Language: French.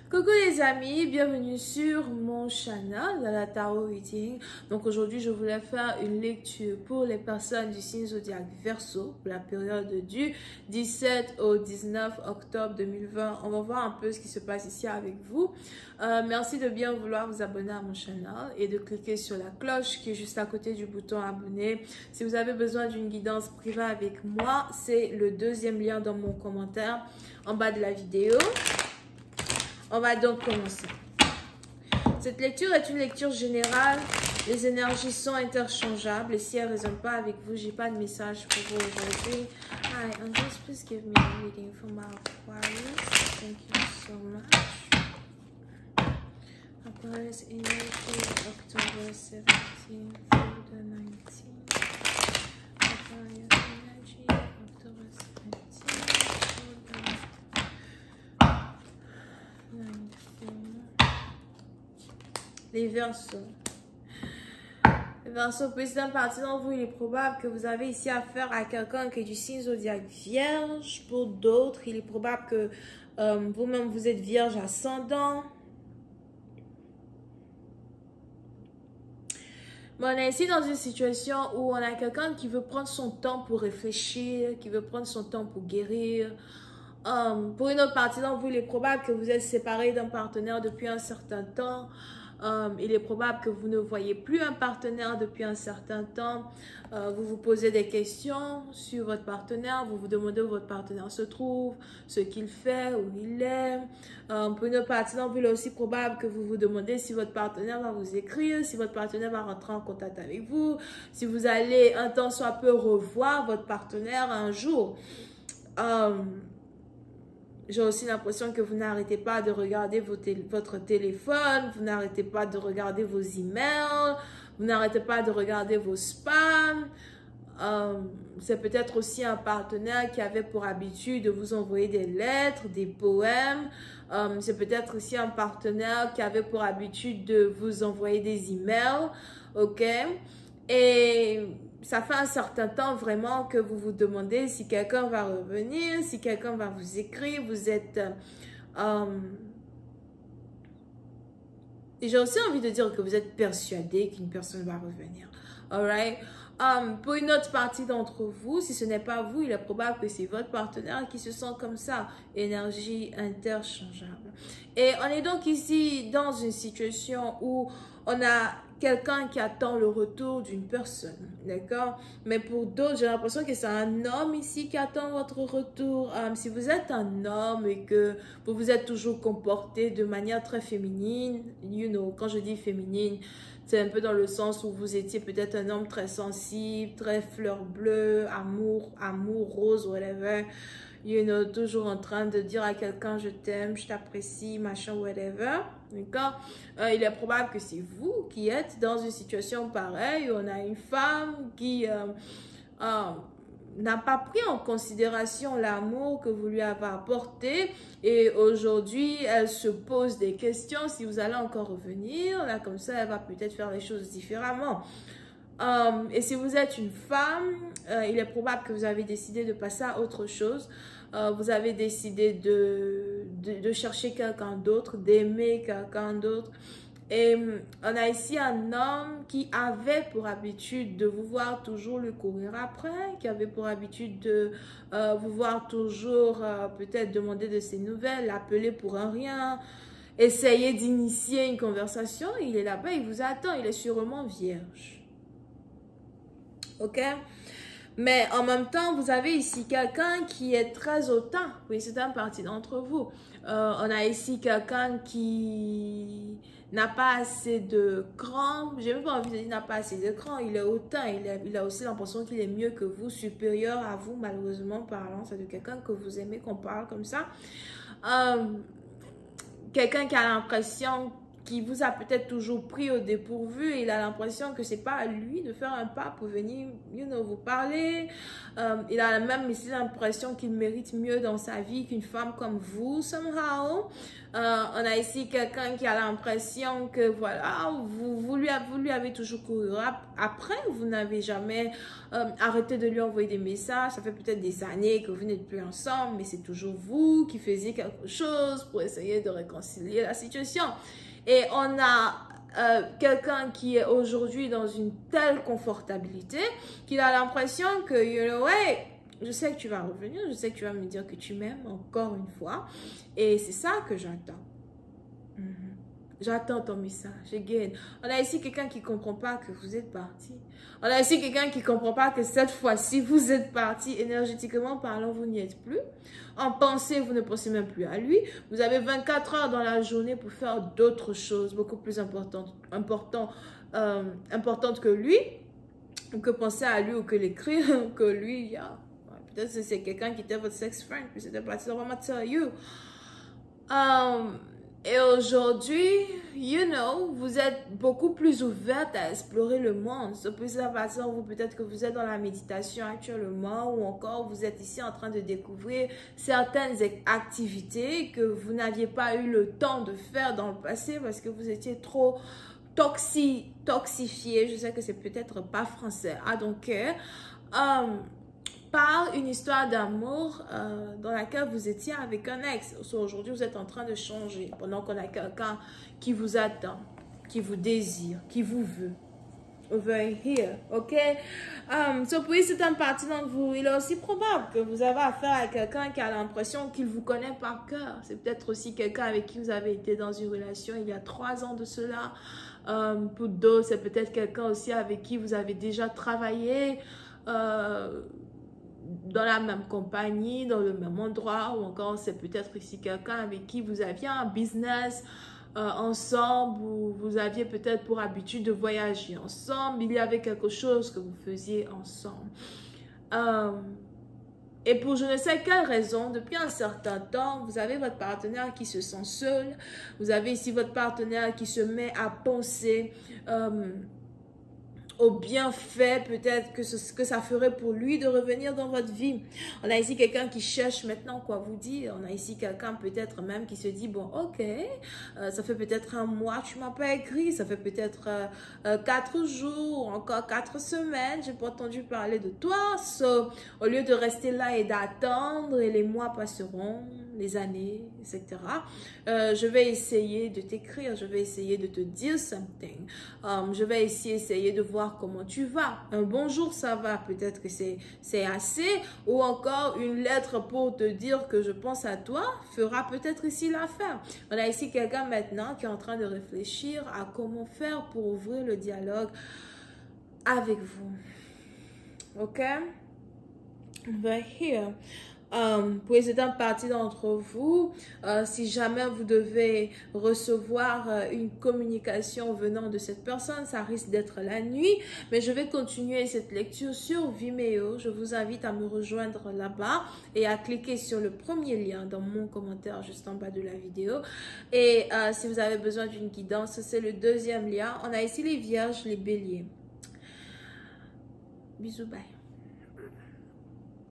Coucou les amis, bienvenue sur mon channel de la Tarot Reading. Donc aujourd'hui je voulais faire une lecture pour les personnes du signe zodiaque Verseau pour la période du 17 au 19 octobre 2020. On va voir un peu ce qui se passe ici avec vous. Merci de bien vouloir vous abonner à mon channel et de cliquer sur la cloche qui est juste à côté du bouton abonner. Si vous avez besoin d'une guidance privée avec moi, c'est le deuxième lien dans mon commentaire en bas de la vidéo. On va donc commencer. Cette lecture est une lecture générale. Les énergies sont interchangeables. Et si elles ne résonnent pas avec vous, j'ai pas de message pour vous aujourd'hui. Hi, Angels, please give me a reading for my Aquarius. Thank you so much. Aquarius energy, October 17 through the 19th. Aquarius energy, October 17 through the 19th. Les Verseaux. Les Verseaux, pour une partie d'entre vous, il est probable que vous avez ici affaire à quelqu'un qui est du signe zodiaque Vierge. Pour d'autres, il est probable que vous-même vous êtes Vierge ascendant. Mais on est ici dans une situation où on a quelqu'un qui veut prendre son temps pour réfléchir, qui veut prendre son temps pour guérir. Pour une autre partie d'entre vous, il est probable que vous êtes séparés d'un partenaire depuis un certain temps. Il est probable que vous ne voyez plus un partenaire depuis un certain temps. Vous vous posez des questions sur votre partenaire. Vous vous demandez où votre partenaire se trouve, ce qu'il fait, où il est. Pour une autre partie d'entre vous, il est aussi probable que vous vous demandez si votre partenaire va vous écrire, si votre partenaire va rentrer en contact avec vous, si vous allez un temps soit peu revoir votre partenaire un jour. J'ai aussi l'impression que vous n'arrêtez pas de regarder votre téléphone, vous n'arrêtez pas de regarder vos emails, vous n'arrêtez pas de regarder vos spams. C'est peut-être aussi un partenaire qui avait pour habitude de vous envoyer des lettres, des poèmes. C'est peut-être aussi un partenaire qui avait pour habitude de vous envoyer des emails, ok? Et ça fait un certain temps vraiment que vous vous demandez si quelqu'un va revenir, si quelqu'un va vous écrire. Vous êtes... Et j'ai aussi envie de dire que vous êtes persuadé qu'une personne va revenir. Alright? Pour une autre partie d'entre vous, si ce n'est pas vous, il est probable que c'est votre partenaire qui se sent comme ça. Énergie interchangeable. Et on est donc ici dans une situation où on a quelqu'un qui attend le retour d'une personne, d'accord? Mais pour d'autres, j'ai l'impression que c'est un homme ici qui attend votre retour. Si vous êtes un homme et que vous vous êtes toujours comporté de manière très féminine, you know, quand je dis féminine, c'est un peu dans le sens où vous étiez peut-être un homme très sensible, très fleur bleue, amour rose, whatever. You know, toujours en train de dire à quelqu'un je t'aime, je t'apprécie, machin, whatever. D'accord? Il est probable que c'est vous qui êtes dans une situation pareille où on a une femme qui n'a pas pris en considération l'amour que vous lui avez apporté et aujourd'hui elle se pose des questions si vous allez encore revenir. Là comme ça elle va peut-être faire les choses différemment. Et si vous êtes une femme, il est probable que vous avez décidé de passer à autre chose. Vous avez décidé de chercher quelqu'un d'autre, d'aimer quelqu'un d'autre. Et on a ici un homme qui avait pour habitude de vous voir toujours le courir après, qui avait pour habitude de vous voir toujours peut-être demander de ses nouvelles, l'appeler pour un rien, essayer d'initier une conversation. Il est là-bas, il vous attend, il est sûrement vierge. Ok? Mais en même temps, vous avez ici quelqu'un qui est très hautain. Oui, c'est une partie d'entre vous. On a ici quelqu'un qui n'a pas assez de cran. J'ai même pas envie de dire n'a pas assez de cran. Il est hautain. Il a aussi l'impression qu'il est mieux que vous, supérieur à vous, malheureusement parlant. C'est de quelqu'un que vous aimez qu'on parle comme ça. Quelqu'un qui a l'impression qui vous a peut-être toujours pris au dépourvu et il a l'impression que c'est pas à lui de faire un pas pour venir, vous parler. Il a même ici l'impression qu'il mérite mieux dans sa vie qu'une femme comme vous, somehow. On a ici quelqu'un qui a l'impression que voilà, vous lui avez toujours couru après, vous n'avez jamais arrêté de lui envoyer des messages. Ça fait peut-être des années que vous n'êtes plus ensemble, mais c'est toujours vous qui faisiez quelque chose pour essayer de réconcilier la situation. Et on a quelqu'un qui est aujourd'hui dans une telle confortabilité qu'il a l'impression que, ouais, je sais que tu vas revenir, je sais que tu vas me dire que tu m'aimes encore une fois. Et c'est ça que j'attends. J'attends ton message, again. On a ici quelqu'un qui ne comprend pas que vous êtes parti. On a ici quelqu'un qui ne comprend pas que cette fois-ci, vous êtes parti. Énergétiquement parlant, vous n'y êtes plus. En pensée, vous ne pensez même plus à lui. Vous avez 24 heures dans la journée pour faire d'autres choses beaucoup plus importantes que lui. Ou que penser à lui ou que l'écrire que lui. Yeah. Peut-être que c'est quelqu'un qui était votre sex friend. Puis c'était parti dans ma tell you. Et aujourd'hui, vous êtes beaucoup plus ouverte à explorer le monde. C'est plus la façon où peut-être que vous êtes dans la méditation actuellement ou encore vous êtes ici en train de découvrir certaines activités que vous n'aviez pas eu le temps de faire dans le passé parce que vous étiez trop toxifié. Je sais que c'est peut-être pas français. I don't care. Par une histoire d'amour dans laquelle vous étiez avec un ex. Aujourd'hui, vous êtes en train de changer pendant qu'on a quelqu'un qui vous attend, qui vous désire, qui vous veut. Over here, ok? Pour certaines parties d'entre vous, il est aussi probable que vous avez affaire à quelqu'un qui a l'impression qu'il vous connaît par cœur. C'est peut-être aussi quelqu'un avec qui vous avez été dans une relation il y a 3 ans de cela. Pour d'autres, c'est peut-être quelqu'un aussi avec qui vous avez déjà travaillé. Dans la même compagnie, dans le même endroit, ou encore c'est peut-être ici quelqu'un avec qui vous aviez un business ensemble, ou vous aviez peut-être pour habitude de voyager ensemble, il y avait quelque chose que vous faisiez ensemble. Et pour je ne sais quelle raison, depuis un certain temps, vous avez votre partenaire qui se sent seul, vous avez ici votre partenaire qui se met à penser au bienfait peut-être que que ça ferait pour lui de revenir dans votre vie. On a ici quelqu'un qui cherche maintenant quoi vous dire. On a ici quelqu'un peut-être même qui se dit, bon, ok, ça fait peut-être 1 mois, tu m'as pas écrit, ça fait peut-être 4 jours, encore 4 semaines, j'ai pas entendu parler de toi. So, au lieu de rester là et d'attendre, et les mois passeront, les années, etc. Je vais essayer de t'écrire, je vais essayer de te dire something. Je vais essayer de voir comment tu vas. Un bonjour, ça va, peut-être que c'est assez. Ou encore une lettre pour te dire que je pense à toi fera peut-être ici l'affaire. On a ici quelqu'un maintenant qui est en train de réfléchir à comment faire pour ouvrir le dialogue avec vous. Ok? But here. Pour certaines parties d'entre vous, si jamais vous devez recevoir une communication venant de cette personne, ça risque d'être la nuit, mais je vais continuer cette lecture sur Vimeo. Je vous invite à me rejoindre là-bas et à cliquer sur le premier lien dans mon commentaire juste en bas de la vidéo. Et si vous avez besoin d'une guidance, c'est le 2e lien. On a ici les vierges, les béliers. Bisous, bye.